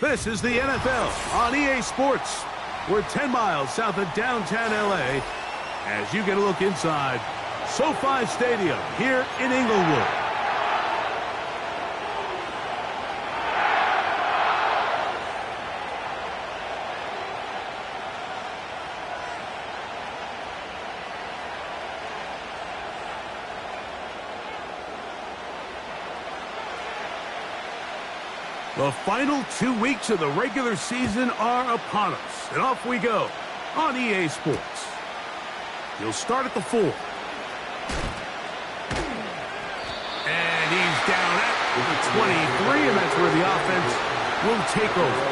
This is the NFL on EA Sports. We're 10 miles south of downtown LA as you get a look inside SoFi Stadium here in Inglewood. The final 2 weeks of the regular season are upon us, and off we go on EA Sports. You'll start at the 4. And he's down at the 23, and that's where the offense will take over.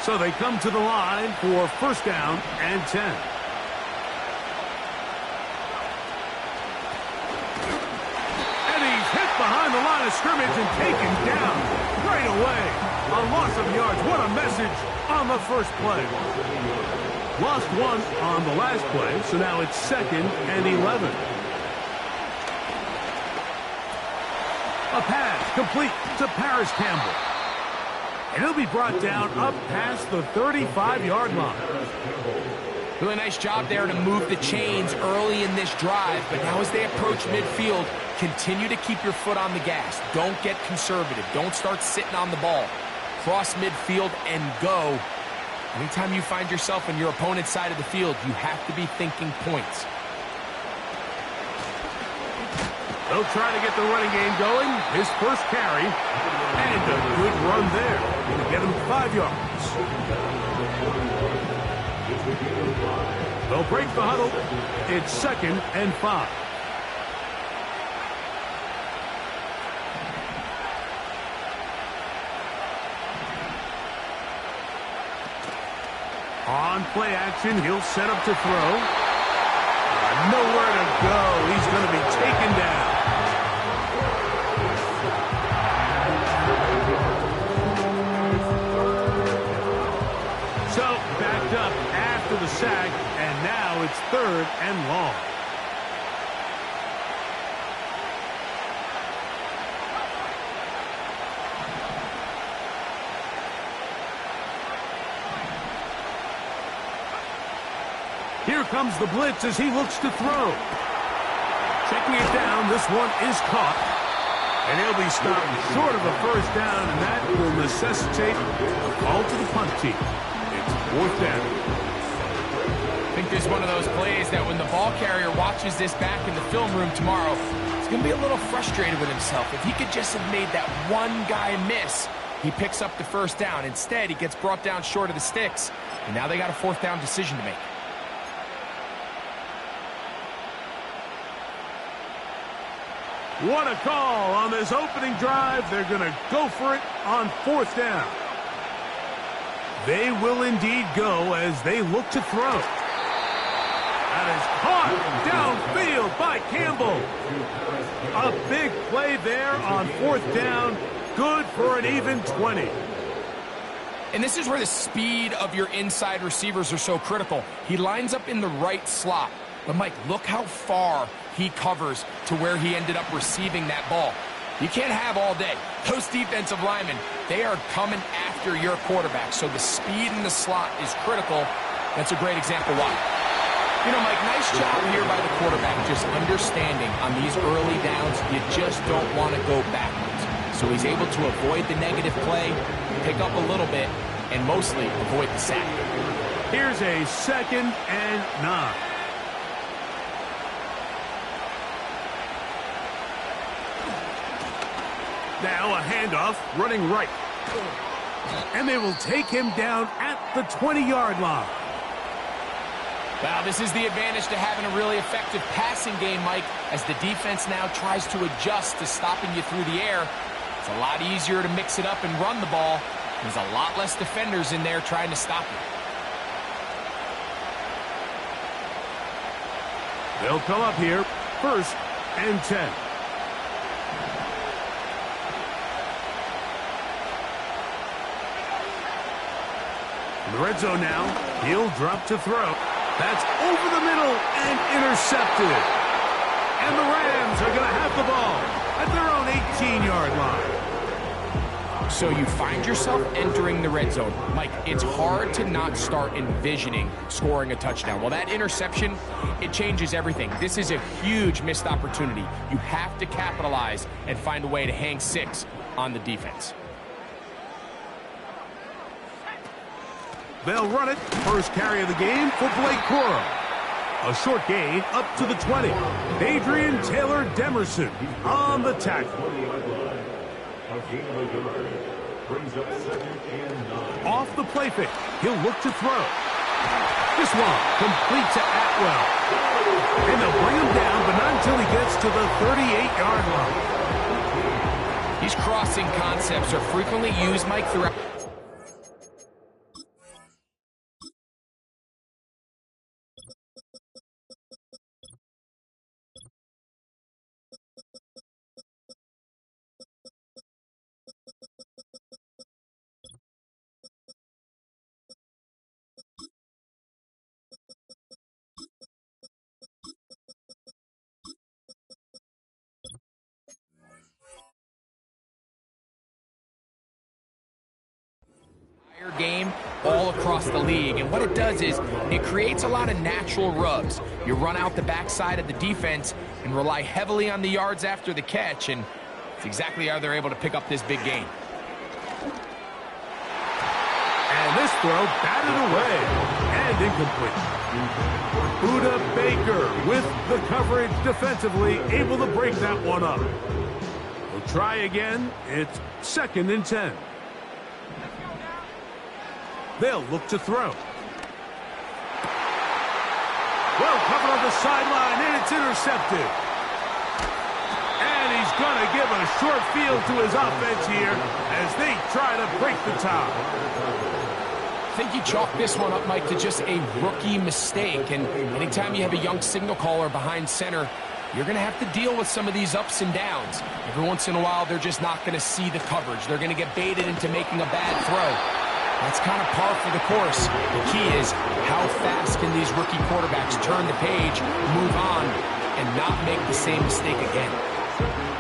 So they come to the line for first down and 10. Behind the line of scrimmage and taken down right away. A loss of yards. What a message on the first play. Lost 1 on the last play, so now it's 2nd and 11. A pass complete to Paris Campbell. And he'll be brought down up past the 35-yard line. Really nice job there to move the chains early in this drive, but now as they approach midfield, continue to keep your foot on the gas. Don't get conservative. Don't start sitting on the ball. Cross midfield and go. Anytime you find yourself on your opponent's side of the field, you have to be thinking points. They'll try to get the running game going. His first carry. And a good run there. Going to get him 5 yards. They'll break the huddle. It's 2nd and 5. On play action, he'll set up to throw. Nowhere to go. He's going to be taken down. So, backed up after the sack, and now it's 3rd and long. Here comes the blitz as he looks to throw. Checking it down, this one is caught. And he'll be stopped short of a first down, and that will necessitate a call to the punt team. It's 4th down. I think this is one of those plays that when the ball carrier watches this back in the film room tomorrow, he's going to be a little frustrated with himself. If he could just have made that one guy miss, he picks up the first down. Instead, he gets brought down short of the sticks, and now they got a 4th down decision to make. What a call on this opening drive. They're going to go for it on 4th down. They will indeed go as they look to throw. That is caught downfield by Campbell. A big play there on 4th down. Good for an even 20. And this is where the speed of your inside receivers are so critical. He lines up in the right slot. But, Mike, look how far he covers to where he ended up receiving that ball. You can't have all day. Those defensive linemen, they are coming after your quarterback. So the speed in the slot is critical. That's a great example why. You know, Mike, nice job here by the quarterback, just understanding on these early downs, you just don't want to go backwards. So he's able to avoid the negative play, pick up a little bit, and mostly avoid the sack. Here's a 2nd and 9. Now a handoff, running right. And they will take him down at the 20-yard line. Wow, this is the advantage to having a really effective passing game, Mike, as the defense now tries to adjust to stopping you through the air. It's a lot easier to mix it up and run the ball. There's a lot less defenders in there trying to stop you. They'll come up here, 1st and 10. In the red zone now, he'll drop to throw. That's over the middle and intercepted. And the Rams are going to have the ball at their own 18-yard line. So you find yourself entering the red zone. Mike, it's hard to not start envisioning scoring a touchdown. Well, that interception, it changes everything. This is a huge missed opportunity. You have to capitalize and find a way to hang 6 on the defense. They'll run it. First carry of the game for Blake Corum. A short gain up to the 20. Adrian Taylor Demerson on the tackle. Off the play fake, he'll look to throw. This one complete to Atwell. And they'll bring him down, but not until he gets to the 38-yard line. These crossing concepts are frequently used, Mike, throughout. Game all across the league, and what it does is it creates a lot of natural rubs. You run out the backside of the defense and rely heavily on the yards after the catch, and it's exactly how they're able to pick up this big gain. And this throw batted away and incomplete. Budda Baker with the coverage defensively, able to break that one up. We'll try again. It's 2nd and 10. They'll look to throw. Well covered on the sideline, and it's intercepted. And he's going to give a short field to his offense here as they try to break the tie. I think you chalk this one up, Mike, to just a rookie mistake. And anytime you have a young signal caller behind center, you're going to have to deal with some of these ups and downs. Every once in a while, they're just not going to see the coverage. They're going to get baited into making a bad throw. That's kind of par for the course. The key is how fast can these rookie quarterbacks turn the page, move on, and not make the same mistake again.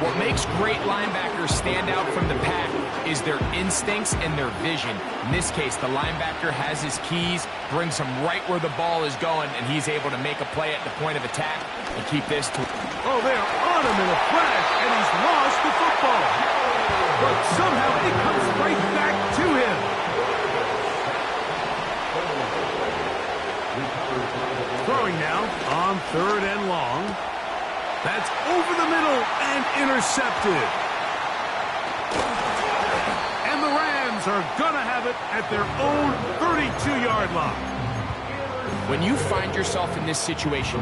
What makes great linebackers stand out from the pack is their instincts and their vision. In this case, the linebacker has his keys, brings him right where the ball is going, and he's able to make a play at the point of attack and keep this to... Oh, they are on him in a flash, and he's lost the football. But somehow it comes right back to him. Throwing now on 3rd and long. That's over the middle and intercepted. And the Rams are going to have it at their own 32-yard line. When you find yourself in this situation,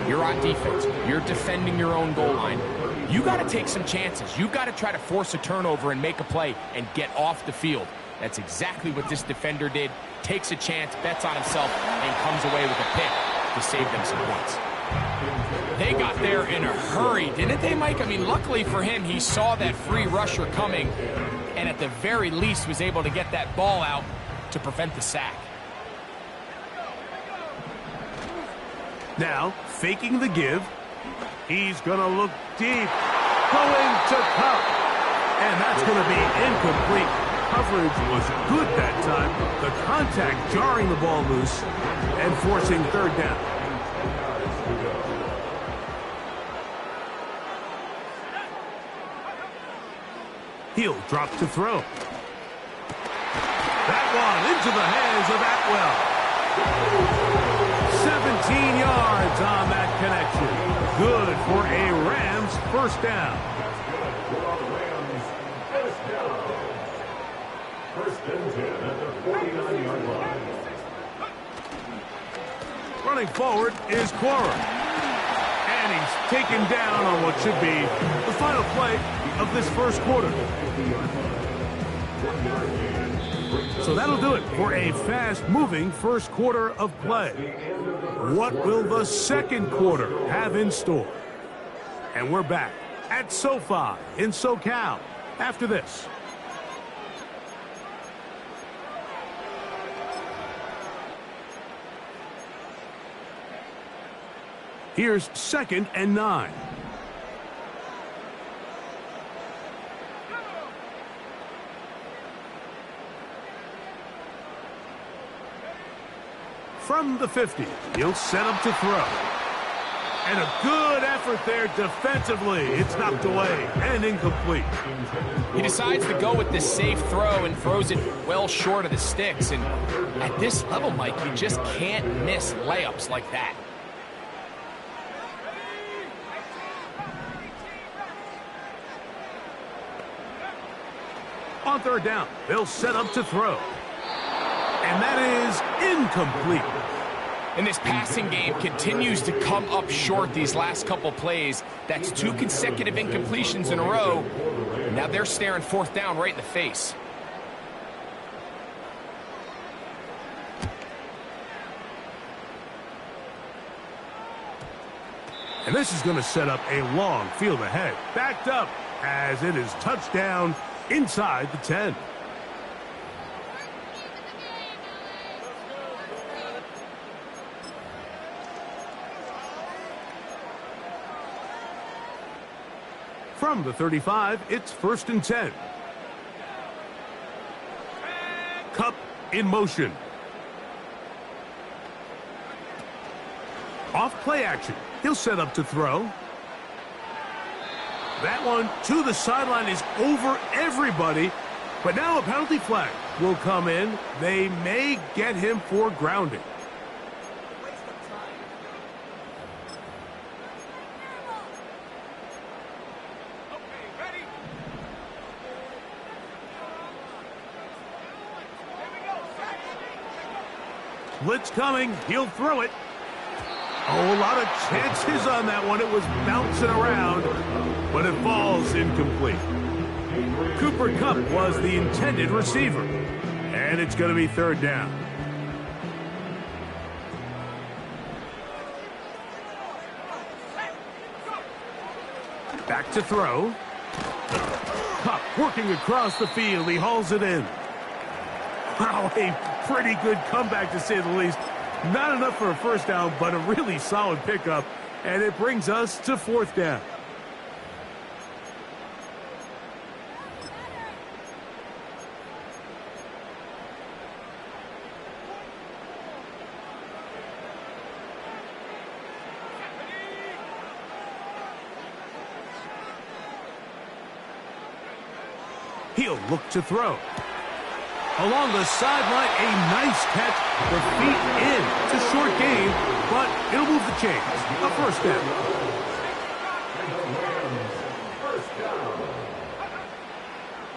you're on defense, you're defending your own goal line, you got to take some chances. You've got to try to force a turnover and make a play and get off the field. That's exactly what this defender did. Takes a chance, bets on himself, and comes away with a pick to save them some points. They got there in a hurry, didn't they, Mike? I mean, luckily for him, he saw that free rusher coming, and at the very least was able to get that ball out to prevent the sack. Now, faking the give. He's going to look deep. Going to Kupp. And that's going to be incomplete. Coverage was good that time. The contact jarring the ball loose and forcing 3rd down. He'll drop to throw. That one into the hands of Atwell. 17 yards on that connection. Good for a Rams 1st down. Running forward is Corum. And he's taken down on what should be the final play of this 1st quarter. So that'll do it for a fast-moving 1st quarter of play. What will the 2nd quarter have in store? And we're back at SoFi in SoCal after this. Here's 2nd and 9. From the 50, he'll set up to throw. And a good effort there defensively. It's knocked away and incomplete. He decides to go with this safe throw and throws it well short of the sticks. And at this level, Mike, you just can't miss layups like that. On third down, they'll set up to throw. And that is incomplete. And this passing game continues to come up short these last couple plays. That's 2 consecutive incompletions in a row. Now they're staring fourth down right in the face. And this is going to set up a long field ahead. Backed up as it is touchdown inside the 10. From the 35, it's 1st and 10. Kupp in motion. Off play action. He'll set up to throw. That one to the sideline is over everybody. But now a penalty flag will come in. They may get him for grounding. Blitz coming. He'll throw it. Oh, a lot of chances on that one. It was bouncing around, but it falls incomplete. Cooper Kupp was the intended receiver, and it's going to be 3rd down. Back to throw. Kupp working across the field. He hauls it in. Wow, a pretty good comeback to say the least. Not enough for a first down, but a really solid pickup. And it brings us to 4th down. He'll look to throw. Along the sideline, a nice catch. The feet in. It's a short game, but it'll move the chains. A 1st down.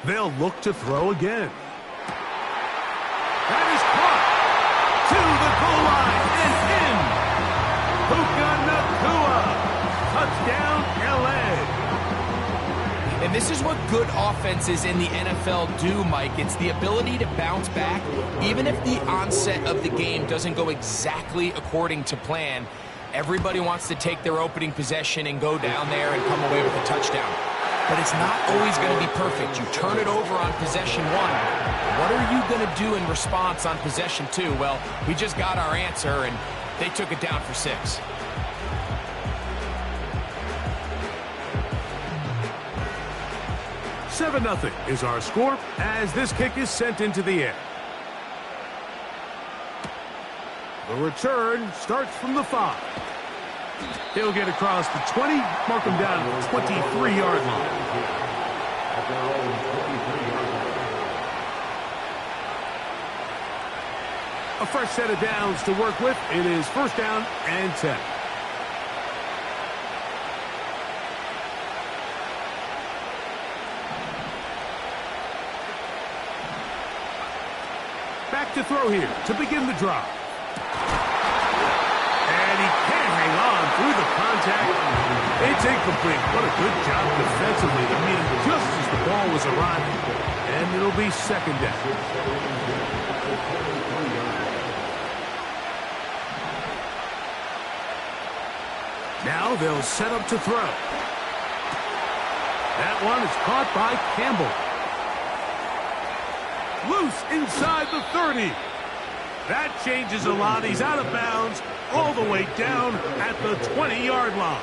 They'll look to throw again. That is caught. To the goal line and in. Puka Nacua. Touchdown, L.A. And this is what good offenses in the NFL do, Mike. It's the ability to bounce back, even if the onset of the game doesn't go exactly according to plan. Everybody wants to take their opening possession and go down there and come away with a touchdown. But it's not always going to be perfect. You turn it over on possession 1. What are you going to do in response on possession 2? Well, we just got our answer, and they took it down for 6. 7-0 is our score as this kick is sent into the air. The return starts from the 5. He'll get across the 20, mark him down at the 23-yard line. A fresh set of downs to work with. It is 1st down and 10. Back to throw here to begin the drive. And he can't hang on through the contact. It's incomplete. What a good job defensively to meet him just as the ball was arriving. And it'll be 2nd down. Now they'll set up to throw. That one is caught by Campbell. Loose inside the 30. That changes a lot. He's out of bounds all the way down at the 20-yard line.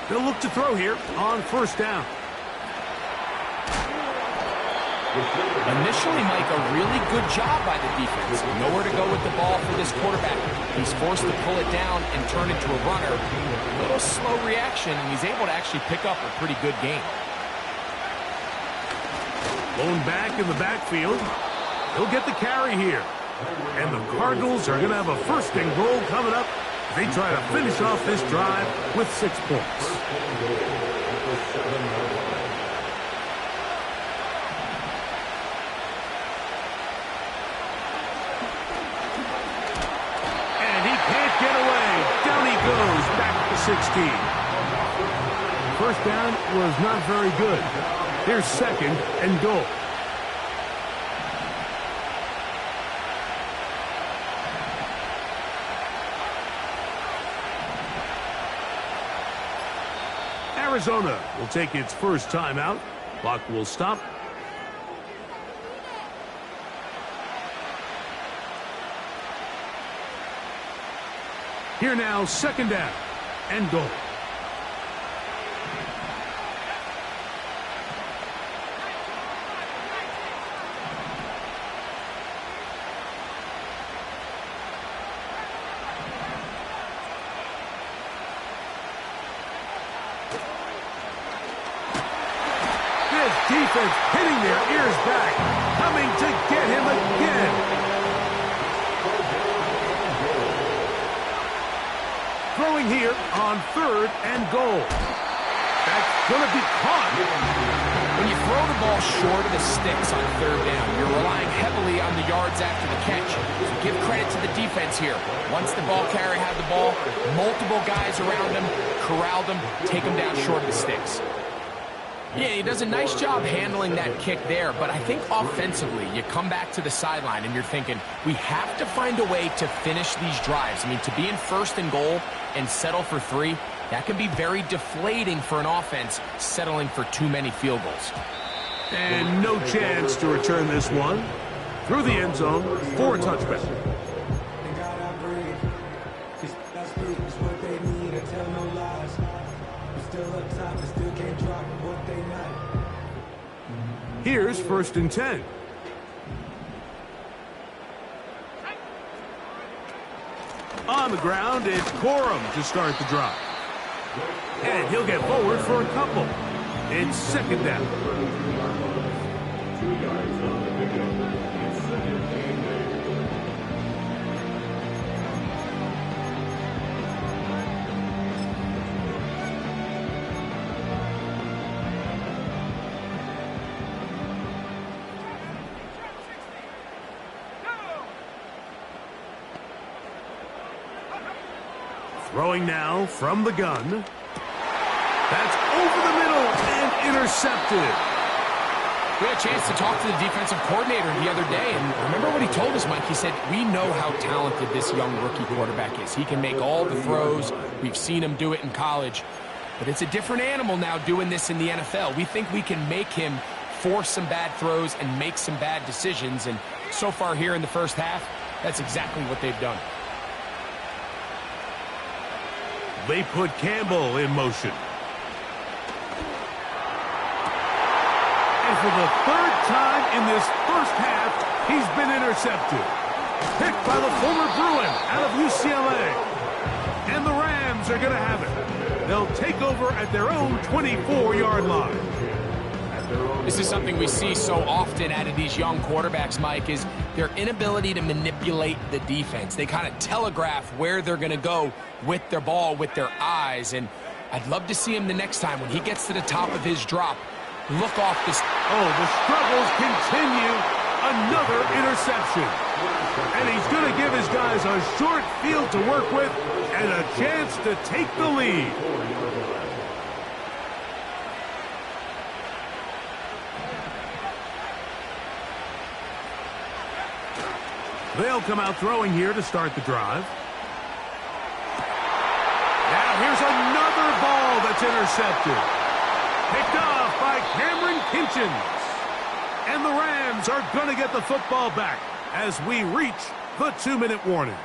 They'll look to throw here on 1st down. Initially, Mike, a really good job by the defense. Nowhere to go with the ball for this quarterback. He's forced to pull it down and turn it to a runner. A little slow reaction, and he's able to actually pick up a pretty good gain. Blown back in the backfield. He'll get the carry here. And the Cardinals are going to have a first and goal coming up. They try to finish off this drive with 6 points. And he can't get away. Down he goes, back to 16. First down was not very good. Here's second and goal. Arizona will take its first timeout. Clock will stop. Here now, second down and goal. Defense hitting their ears back, coming to get him again. Throwing here on third and goal. That's going to be caught. When you throw the ball short of the sticks on third down, you're relying heavily on the yards after the catch. So give credit to the defense here. Once the ball carrier had the ball, multiple guys around him, corralled him, take him down short of the sticks. Yeah, he does a nice job handling that kick there, but I think offensively, you come back to the sideline and you're thinking, we have to find a way to finish these drives. I mean, to be in first and goal and settle for 3, that can be very deflating for an offense settling for too many field goals. And no chance to return this one. Through the end zone for a touchback. Here's first and 10. On the ground, it's Corum to start the drive. And he'll get forward for a couple. It's second down. Throwing now from the gun. That's over the middle and intercepted. We had a chance to talk to the defensive coordinator the other day, and remember what he told us, Mike? He said, we know how talented this young rookie quarterback is. He can make all the throws. We've seen him do it in college. But it's a different animal now doing this in the NFL. We think we can make him force some bad throws and make some bad decisions, and so far here in the first half, that's exactly what they've done. They put Campbell in motion. And for the third time in this first half, he's been intercepted. Picked by the former Bruin out of UCLA. And the Rams are going to have it. They'll take over at their own 24-yard line. This is something we see so often out of these young quarterbacks, Mike, is their inability to manipulate the defense. They kind of telegraph where they're going to go with their ball, with their eyes. And I'd love to see him the next time when he gets to the top of his drop. Look off this. Oh, the struggles continue. Another interception. And he's going to give his guys a short field to work with and a chance to take the lead. They'll come out throwing here to start the drive. Now here's another ball that's intercepted. Picked off by Cameron Kinchens. And the Rams are going to get the football back as we reach the 2-minute warning.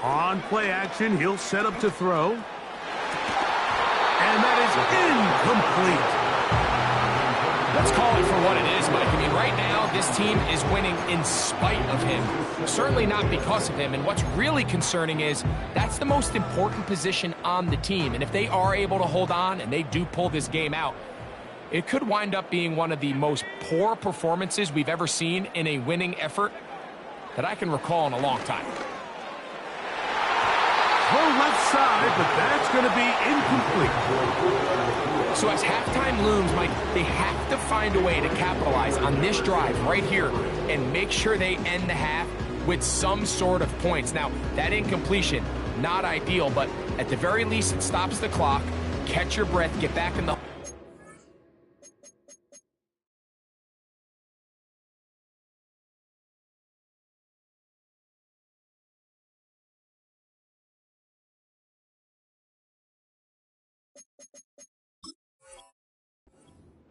On play action, he'll set up to throw. And that is incomplete. Let's call it for what it is, Mike. I mean, right now, this team is winning in spite of him. Certainly not because of him. And what's really concerning is that's the most important position on the team. And if they are able to hold on and they do pull this game out, it could wind up being one of the most poor performances we've ever seen in a winning effort that I can recall in a long time. Throw left side, but that's going to be incomplete. So as halftime looms, Mike, they have to find a way to capitalize on this drive right here and make sure they end the half with some sort of points. Now, that incompletion, not ideal, but at the very least, it stops the clock. Catch your breath, get back in the...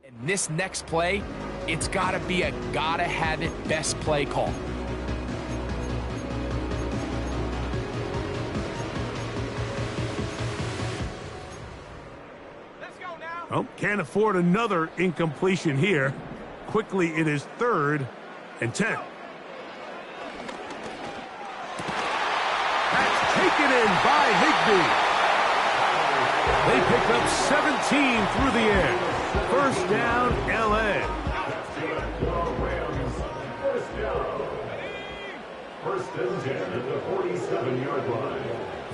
And this next play, it's got to be a gotta-have-it best play call. Let's go now. Oh, can't afford another incompletion here. Quickly, it is 3rd and 10. That's taken in by Higbee. They pick up 17 through the air. First down, L.A. First and 10 at the 47-yard line.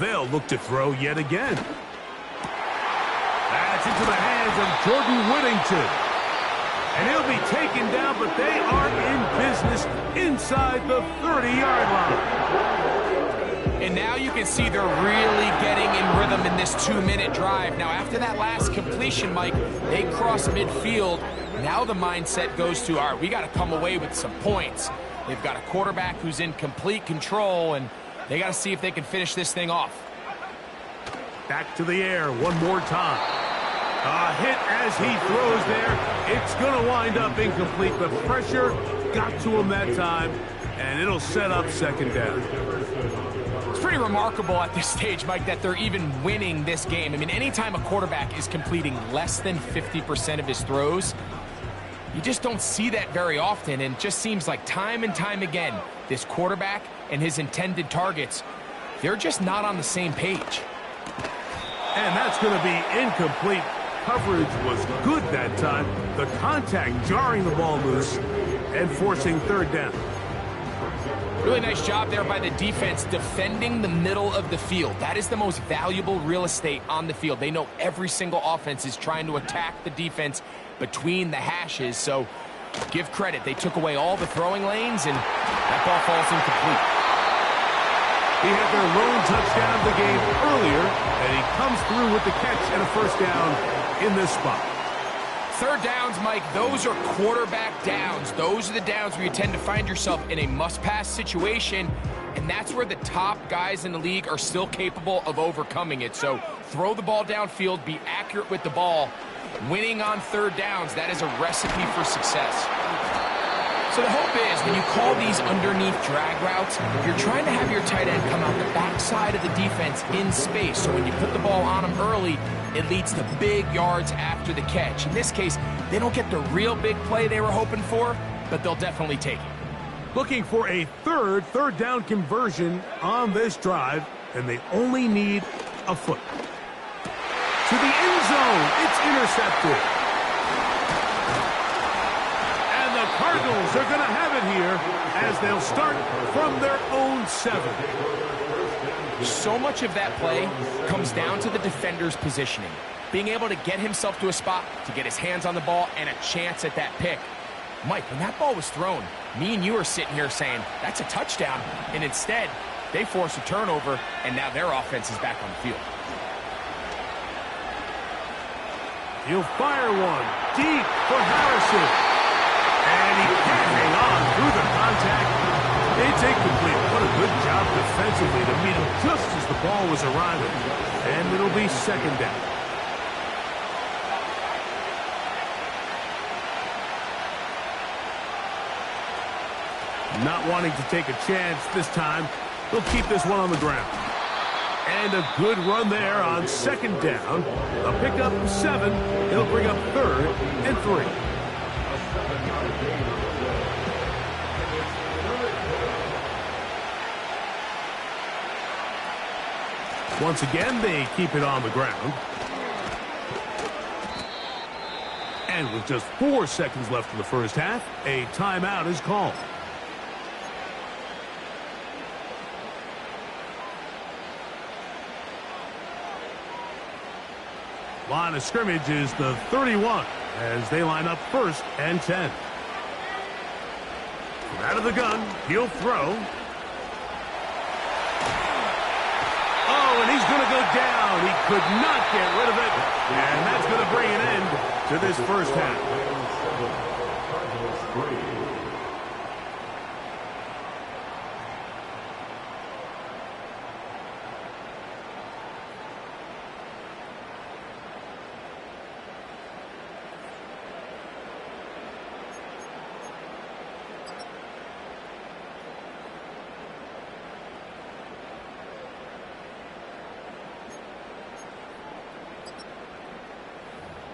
They'll look to throw yet again. That's into the hands of Jordan Whittington. And he'll be taken down, but they are in business inside the 30-yard line. And now you can see they're really getting in rhythm in this 2-minute drive. Now, after that last completion, Mike, they cross midfield. Now the mindset goes to, all right, we got to come away with some points. They've got a quarterback who's in complete control, and they got to see if they can finish this thing off. Back to the air one more time. A hit as he throws there. It's going to wind up incomplete. The pressure got to him that time, and it'll set up second down. It's pretty remarkable at this stage, Mike, that they're even winning this game. I mean, anytime a quarterback is completing less than 50% of his throws, you just don't see that very often, and it just seems like time and time again, this quarterback and his intended targets, they're just not on the same page. And that's going to be incomplete. Coverage was good that time. The contact jarring the ball loose and forcing 3rd down. Really nice job there by the defense defending the middle of the field. That is the most valuable real estate on the field. They know every single offense is trying to attack the defense between the hashes, so give credit. They took away all the throwing lanes, and that ball falls incomplete. He had their lone touchdown of the game earlier, and he comes through with the catch and a first down in this spot. 3rd downs, Mike, those are quarterback downs. Those are the downs where you tend to find yourself in a must-pass situation, and that's where the top guys in the league are still capable of overcoming it. So throw the ball downfield, be accurate with the ball. Winning on 3rd downs, that is a recipe for success. So the hope is when you call these underneath drag routes, you're trying to have your tight end come out the backside of the defense in space. So when you put the ball on them early, it leads to big yards after the catch. In this case, they don't get the real big play they were hoping for, but they'll definitely take it. Looking for a third down conversion on this drive, and they only need a foot. To the end zone, it's intercepted. And the Cardinals are going to have it here as they'll start from their own 7. So much of that play comes down to the defender's positioning. Being able to get himself to a spot, to get his hands on the ball, and a chance at that pick. Mike, when that ball was thrown, me and you are sitting here saying, that's a touchdown. And instead, they force a turnover, and now their offense is back on the field. He'll fire one deep for Harrison. And he can't hang on through the contact. It's incomplete. What a good job defensively to meet him just as the ball was arriving. And it'll be second down. Not wanting to take a chance this time, they'll keep this one on the ground. And a good run there on second down. A pickup of 7. He'll bring up 3rd and 3. Once again, they keep it on the ground. And with just 4 seconds left in the first half, a timeout is called. Line of scrimmage is the 31 as they line up 1st and 10. From out of the gun, he'll throw. Oh, and he's going to go down. He could not get rid of it. And that's going to bring an end to this first half.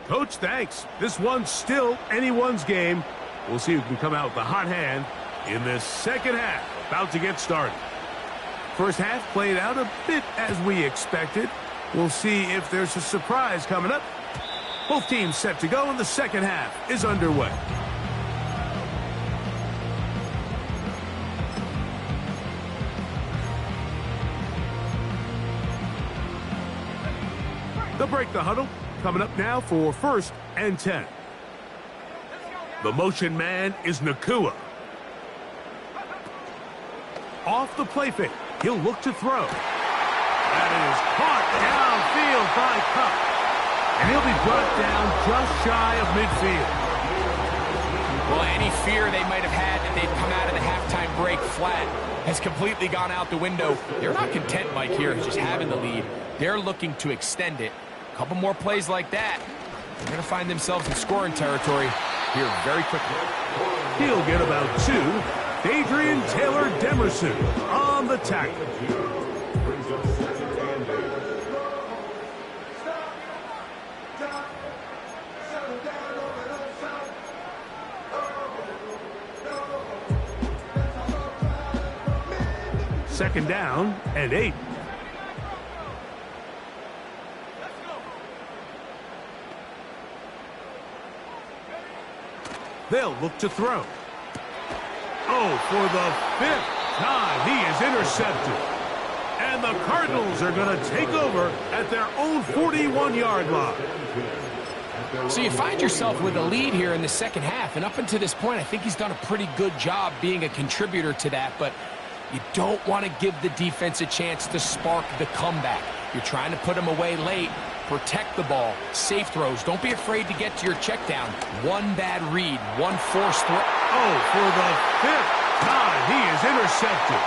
Coach, thanks. This one's still anyone's game. We'll see who can come out with the hot hand in this second half. About to get started. First half played out a bit as we expected. We'll see if there's a surprise coming up. Both teams set to go, and the second half is underway. They'll break the huddle. Coming up now for 1st and 10. The motion man is Nacua. Off the play fake. He'll look to throw. That is caught downfield by Kupp. And he'll be brought down just shy of midfield. Well, any fear they might have had that they'd come out of the halftime break flat has completely gone out the window. They're not content, Mike, here, just having the lead. They're looking to extend it. A couple more plays like that, they're going to find themselves in scoring territory here very quickly. He'll get about 2. Adrian Taylor Demerson on the tackle. Second down and 8. They'll look to throw. Oh, for the 5th time, he is intercepted. And the Cardinals are going to take over at their own 41-yard line. So you find yourself with a lead here in the second half, and up until this point, I think he's done a pretty good job being a contributor to that, but you don't want to give the defense a chance to spark the comeback. You're trying to put him away late. Protect the ball. Safe throws. Don't be afraid to get to your check down. One bad read. One forced throw. Oh, for the 5th time, he is intercepted.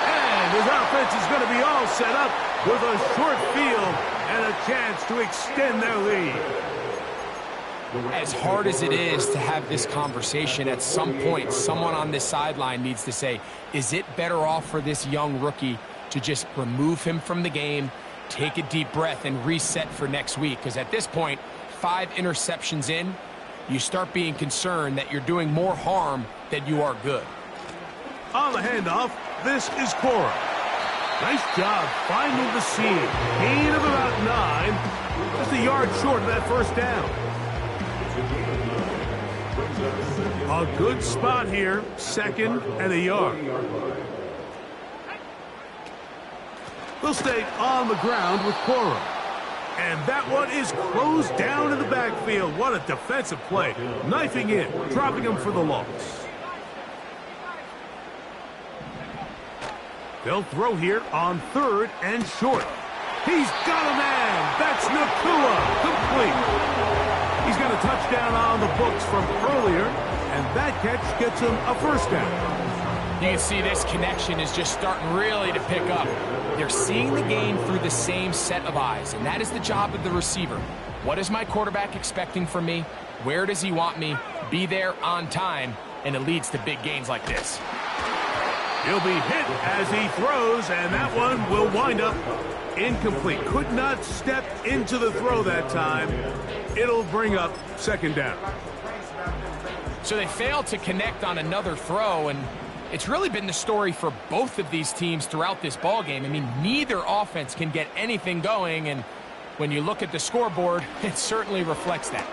And his offense is going to be all set up with a short field and a chance to extend their lead. As hard as it is to have this conversation, at some point, someone on this sideline needs to say, is it better off for this young rookie to just remove him from the game, take a deep breath, and reset for next week? Because at this point, 5 interceptions in, you start being concerned that you're doing more harm than you are good. On the handoff, this is Cora. Nice job finding the seam. Gain of about 9. Just a yard short of that first down. A good spot here. 2nd and a yard. They'll stay on the ground with Cora. And that one is closed down in the backfield. What a defensive play. Knifing in, dropping him for the loss. They'll throw here on 3rd and short. He's got a man. That's Nacua. Complete. He's got a touchdown on the books from earlier, and that catch gets him a first down. You can see this connection is just starting really to pick up. They're seeing the game through the same set of eyes, and that is the job of the receiver. What is my quarterback expecting from me? Where does he want me? Be there on time, and it leads to big gains like this. He'll be hit as he throws, and that one will wind up incomplete. Could not step into the throw that time. It'll bring up second down. So they failed to connect on another throw, and it's really been the story for both of these teams throughout this ballgame. I mean, neither offense can get anything going, and when you look at the scoreboard, it certainly reflects that.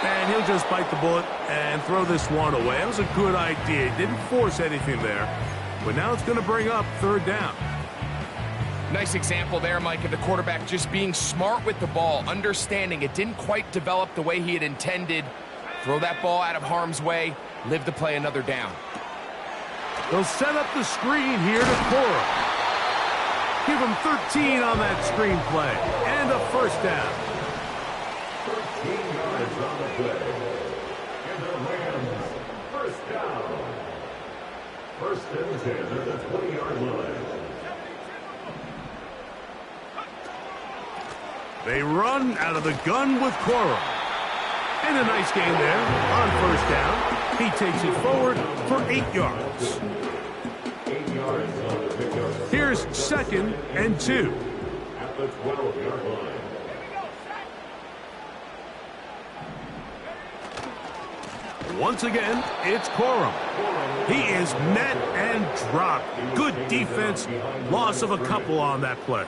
And he'll just bite the bullet and throw this one away. That was a good idea. Didn't force anything there. But now it's going to bring up third down. Nice example there, Mike, of the quarterback just being smart with the ball, understanding it didn't quite develop the way he had intended. Throw that ball out of harm's way, live to play another down. They'll set up the screen here to Cora. Give him 13 on that screen play. And a first down. 13 yards on the play. And the Rams, first down. First and 10 at the 20-yard line. They run out of the gun with Cora. And a nice game there on first down. He takes it forward for 8 yards. 8 yards on the pickup. Here's second and 2. At the 12-yard line. Once again, it's Corum. He is met and dropped. Good defense. Loss of a couple on that play.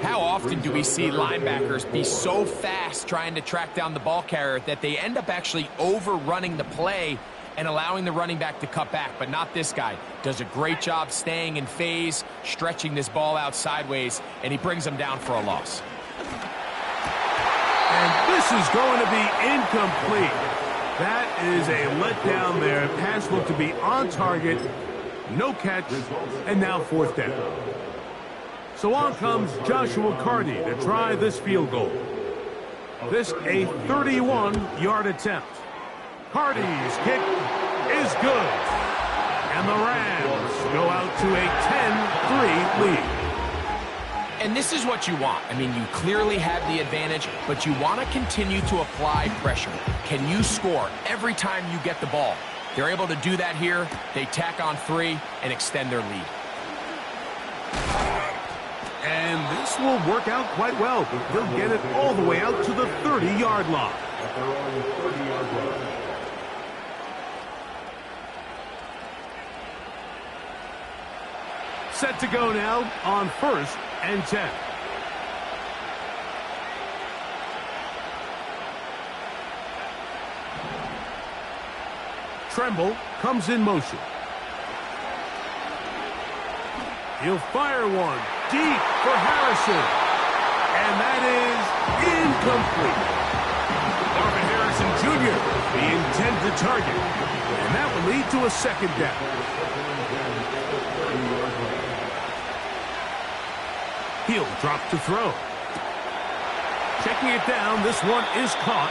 How often do we see linebackers be so fast trying to track down the ball carrier that they end up actually overrunning the play and allowing the running back to cut back? But not this guy. Does a great job staying in phase, stretching this ball out sideways, and he brings them down for a loss. And this is going to be incomplete. That is a letdown there. Pass looked to be on target. No catch. And now fourth down. So on comes Joshua Carty to try this field goal. This a 31-yard attempt. Carty's kick is good. And the Rams go out to a 10-3 lead. And this is what you want. I mean, you clearly have the advantage, but you want to continue to apply pressure. Can you score every time you get the ball? They're able to do that here. They tack on 3 and extend their lead. And this will work out quite well. They'll get it all the way out to the 30-yard line. At their own 30-yard line. Set to go now on first and 10. Tremble comes in motion. He'll fire one deep for Harrison. And that is incomplete. Marvin Harrison Jr., the intended target. And that will lead to a second down. He'll drop to throw. Checking it down, this one is caught.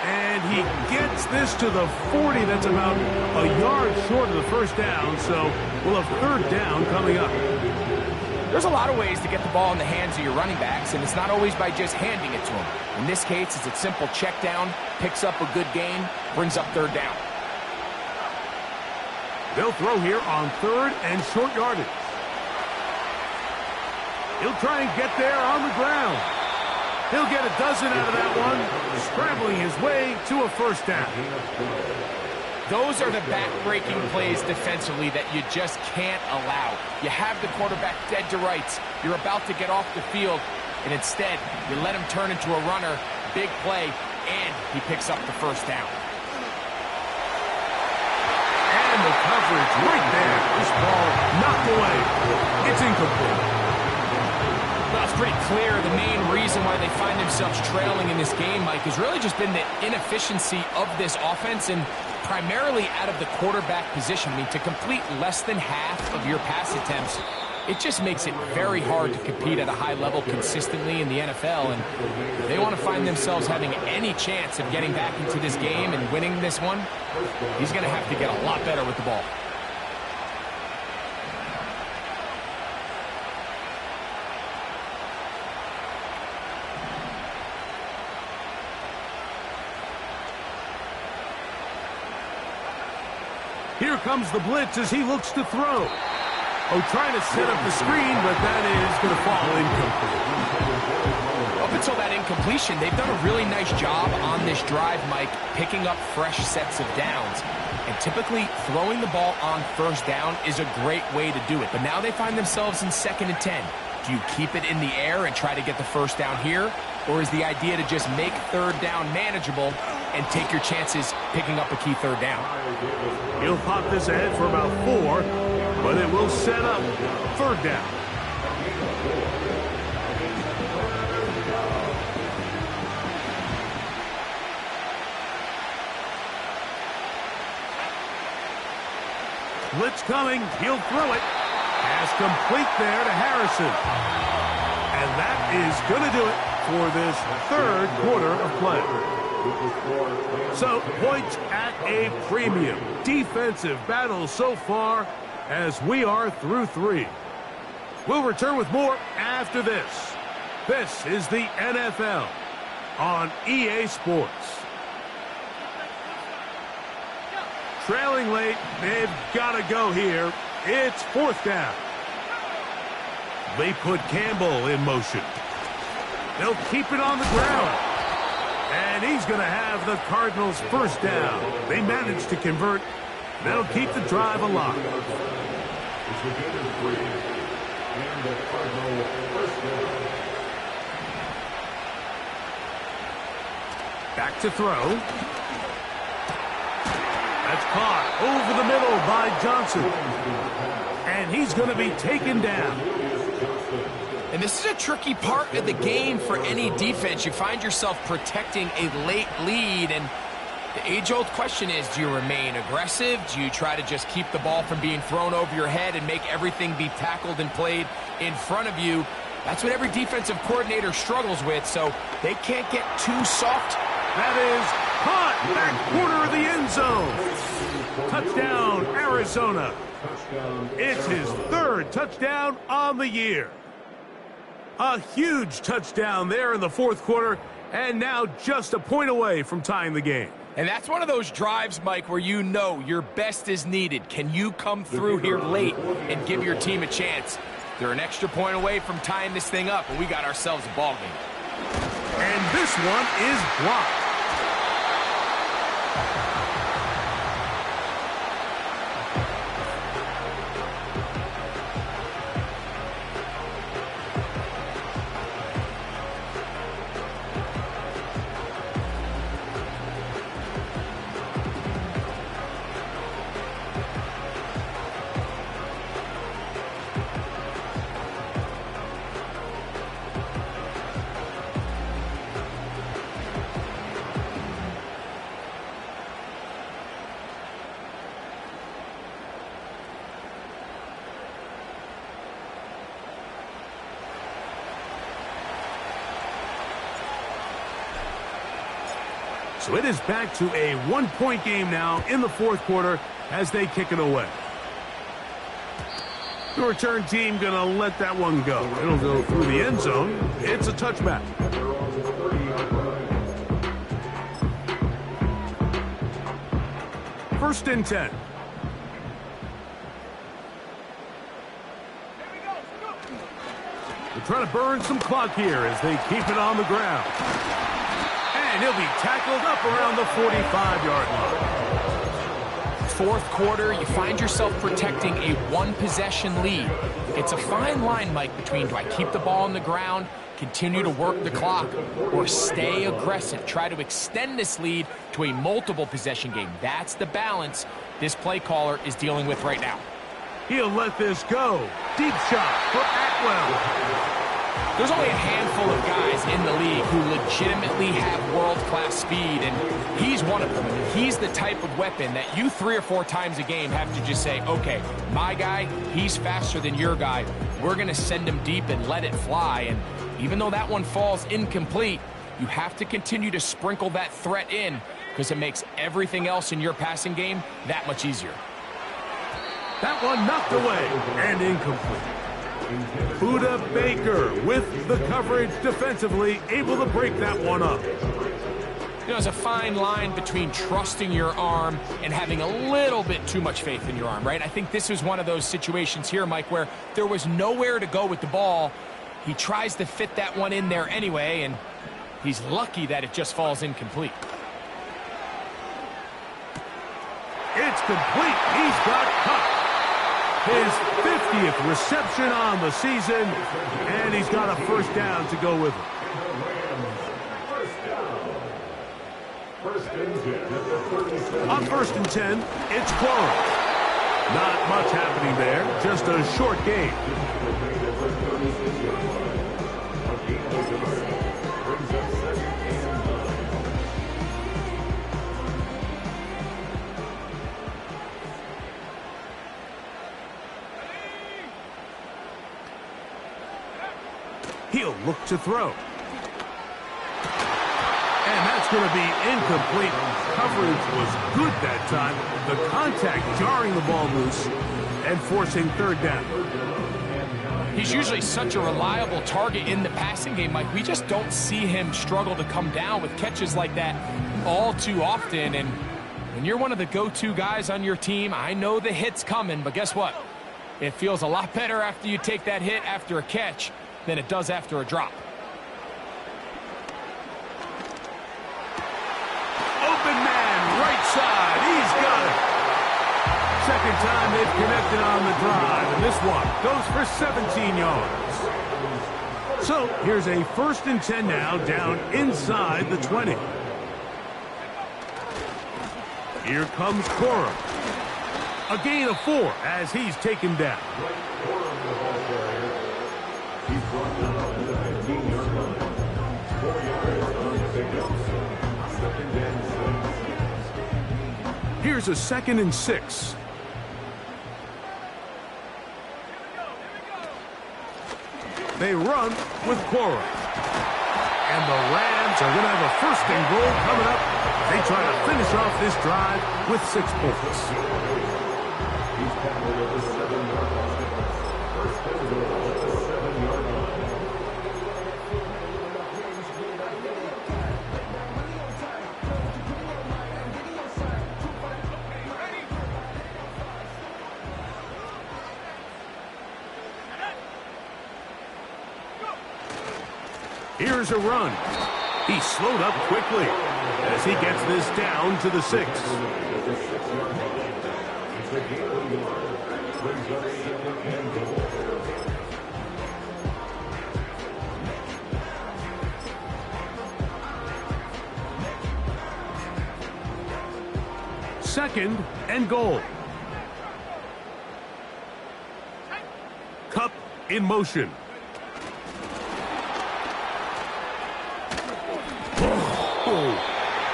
And he gets this to the 40. That's about a yard short of the first down, so we'll have third down coming up. There's a lot of ways to get the ball in the hands of your running backs, and it's not always by just handing it to them. In this case, it's a simple check down, picks up a good gain, brings up third down. They'll throw here on third and short yardage. He'll try and get there on the ground. He'll get a dozen out of that one, scrambling his way to a first down. Those are the back-breaking plays defensively that you just can't allow. You have the quarterback dead to rights. You're about to get off the field, and instead, you let him turn into a runner, big play, and he picks up the first down. And the coverage right there. This ball knocked away. It's incomplete. Well, it's pretty clear the main reason why they find themselves trailing in this game, Mike, has really just been the inefficiency of this offense and primarily out of the quarterback position. I mean, to complete less than half of your pass attempts, it just makes it very hard to compete at a high level consistently in the NFL. And if they want to find themselves having any chance of getting back into this game and winning this one, he's going to have to get a lot better with the ball. Here comes the blitz as he looks to throw. Oh, trying to set up the screen, but that is going to fall incomplete. Up until that incompletion, they've done a really nice job on this drive, Mike, picking up fresh sets of downs. And typically, throwing the ball on first down is a great way to do it. But now they find themselves in 2nd and 10. Do you keep it in the air and try to get the first down here? Or is the idea to just make 3rd down manageable and take your chances picking up a key 3rd down? He'll pop this ahead for about 4, but it will set up 3rd down. Blitz coming. He'll throw it. Pass complete there to Harrison. And that is going to do it for this 3rd quarter of play. So, points at a premium. Defensive battle so far as we are through 3. We'll return with more after this. This is the NFL on EA Sports. Trailing late, they've got to go here. It's 4th down. They put Campbell in motion. They'll keep it on the ground. And he's going to have the Cardinals' 1st down. They managed to convert. That'll keep the drive alive. Back to throw. That's caught over the middle by Johnson. And he's going to be taken down. And this is a tricky part of the game for any defense. You find yourself protecting a late lead, and the age-old question is, do you remain aggressive? Do you try to just keep the ball from being thrown over your head and make everything be tackled and played in front of you? That's what every defensive coordinator struggles with, so they can't get too soft. That is caught back corner of the end zone. Touchdown, Arizona. It's his 3rd touchdown on the year. A huge touchdown there in the 4th quarter, and now just a point away from tying the game. And that's one of those drives, Mike, where you know your best is needed. Can you come through here late and give your team a chance? They're an extra point away from tying this thing up, and we got ourselves a ball game. And this one is blocked. So it is back to a 1-point game now in the 4th quarter as they kick it away. The return team going to let that one go. It'll go through the end zone. It's a touchback. First and 10. They're trying to burn some clock here as they keep it on the ground. And he'll be tackled up around the 45-yard line. 4th quarter, you find yourself protecting a 1-possession lead. It's a fine line, Mike, between do I keep the ball on the ground, continue to work the clock, or stay aggressive, try to extend this lead to a multiple-possession game. That's the balance this play caller is dealing with right now. He'll let this go. Deep shot for Atwell. There's only a handful of guys in the league who legitimately have world-class speed, and he's one of them. He's the type of weapon that you 3 or 4 times a game have to just say, okay, my guy, he's faster than your guy. We're going to send him deep and let it fly. And even though that one falls incomplete, you have to continue to sprinkle that threat in because it makes everything else in your passing game that much easier. That one knocked away and incomplete. Budda Baker with the coverage defensively, able to break that one up. You know, there's a fine line between trusting your arm and having a little bit too much faith in your arm, right? I think this is one of those situations here, Mike, where there was nowhere to go with the ball. He tries to fit that one in there anyway, and he's lucky that it just falls incomplete. It's complete. He's got Kupp. His 50th reception on the season, and he's got a first down to go with it. On 1st and 10, it's Clone. Not much happening there, just a short game. He'll look to throw. And that's going to be incomplete. Coverage was good that time. The contact jarring the ball loose and forcing third down. He's usually such a reliable target in the passing game, Mike. We just don't see him struggle to come down with catches like that all too often. And when you're one of the go-to guys on your team, I know the hit's coming, but guess what? It feels a lot better after you take that hit after a catch than it does after a drop. Open man, right side. He's got it. Second time they've connected on the drive, and this one goes for 17 yards. So here's a 1st and 10 now, down inside the 20. Here comes Cora. A gain of 4 as he's taken down. Here's a 2nd and 6. They run with Cora. And the Rams are going to have a 1st and goal coming up. They try to finish off this drive with 6 points. Here's a run. He slowed up quickly as he gets this down to the 6. Second and goal. Kupp in motion.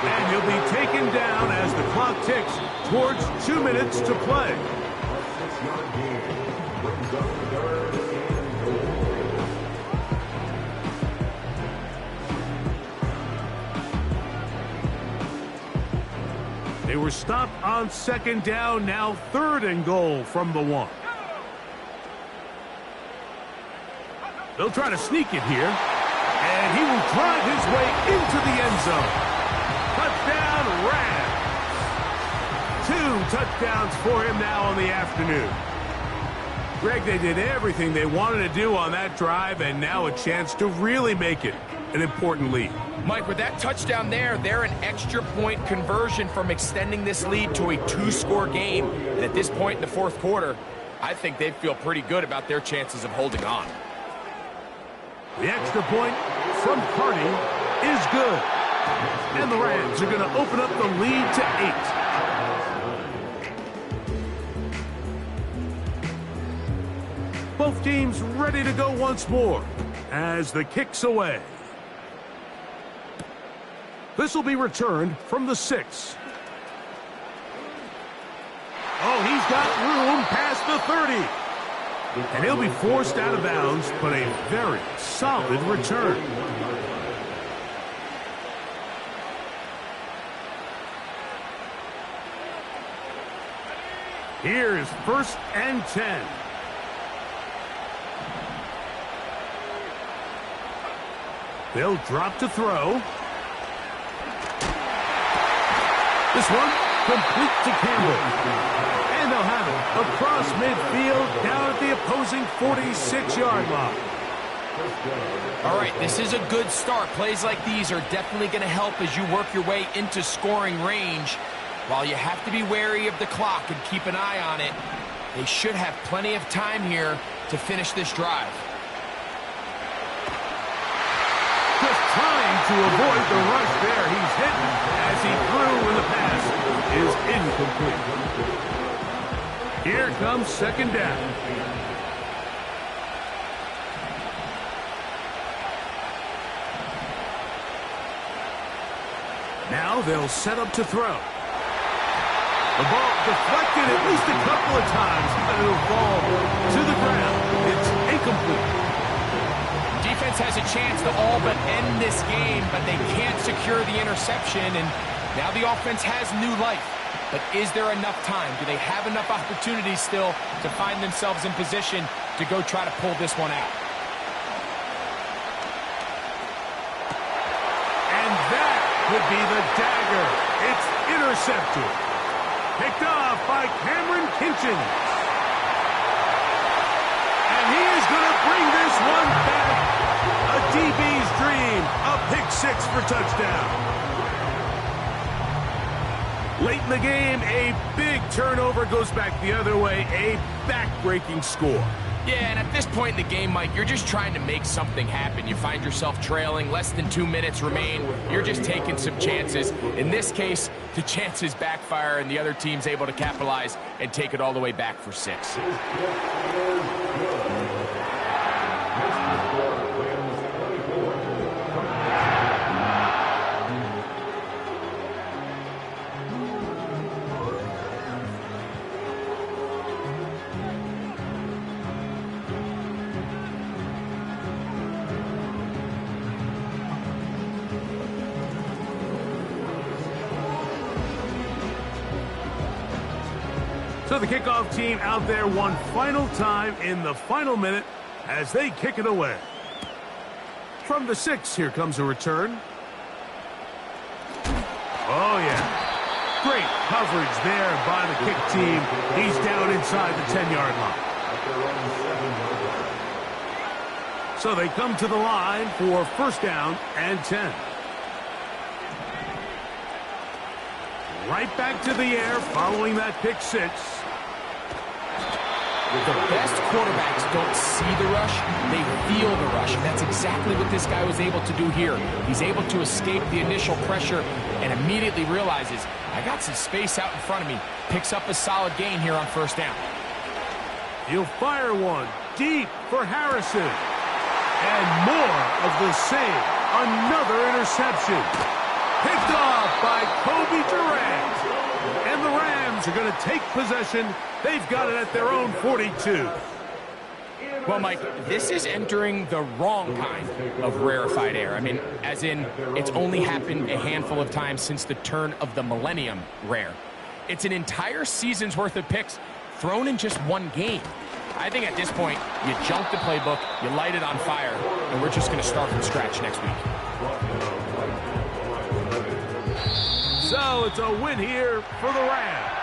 And he'll be taken down as the clock ticks towards 2 minutes to play. They were stopped on 2nd down, now 3rd and goal from the 1. They'll try to sneak it here. And he will drive his way into the end zone. Touchdown, Rams. 2 touchdowns for him now on the afternoon. Greg, they did everything they wanted to do on that drive, and now a chance to really make it an important lead. Mike, with that touchdown there, they're an extra point conversion from extending this lead to a 2-score game. And at this point in the 4th quarter, I think they feel pretty good about their chances of holding on. The extra point from Carney is good. And the Rams are going to open up the lead to 8. Both teams ready to go once more as the kick's away. This will be returned from the 6. Oh, he's got room past the 30. And he'll be forced out of bounds, but a very solid return. Here's 1st and 10. They'll drop to throw. This one complete to Campbell. And they'll have it across midfield down at the opposing 46-yard line. All right, this is a good start. Plays like these are definitely going to help as you work your way into scoring range. While you have to be wary of the clock and keep an eye on it, they should have plenty of time here to finish this drive. Just trying to avoid the rush there. He's hit as he threw when the pass is incomplete. Here comes second down. Now they'll set up to throw. The ball deflected at least a couple of times, but it'll fall to the ground. It's incomplete. Defense has a chance to all but end this game, but they can't secure the interception, and now the offense has new life. But is there enough time? Do they have enough opportunities still to find themselves in position to go try to pull this one out? And that could be the dagger. It's intercepted. Picked off by Cameron Kinchens. And he is going to bring this one back. A DB's dream. A pick six for touchdown. Late in the game, a big turnover goes back the other way. A back-breaking score. Yeah, and at this point in the game, Mike, you're just trying to make something happen. You find yourself trailing, less than 2 minutes remain. You're just taking some chances. In this case, the chances backfire, and the other team's able to capitalize and take it all the way back for 6. So the kickoff team out there one final time in the final minute as they kick it away. From the 6, here comes a return. Oh, yeah. Great coverage there by the kick team. He's down inside the 10-yard line. So they come to the line for first down and 10. Right back to the air following that pick 6. The best quarterbacks don't see the rush, they feel the rush. And that's exactly what this guy was able to do here. He's able to escape the initial pressure and immediately realizes, I got some space out in front of me. Picks up a solid gain here on first down. He'll fire one deep for Harrison. And more of the same. Another interception. Picked off by Kobe Durant. And the Rams are going to take possession. They've got it at their own 42. Well, Mike, this is entering the wrong kind of rarefied air. I mean, as in, it's only happened a handful of times since the turn of the millennium rare. It's an entire season's worth of picks thrown in just one game. I think at this point, you junk the playbook, you light it on fire, and we're just going to start from scratch next week. So it's a win here for the Rams.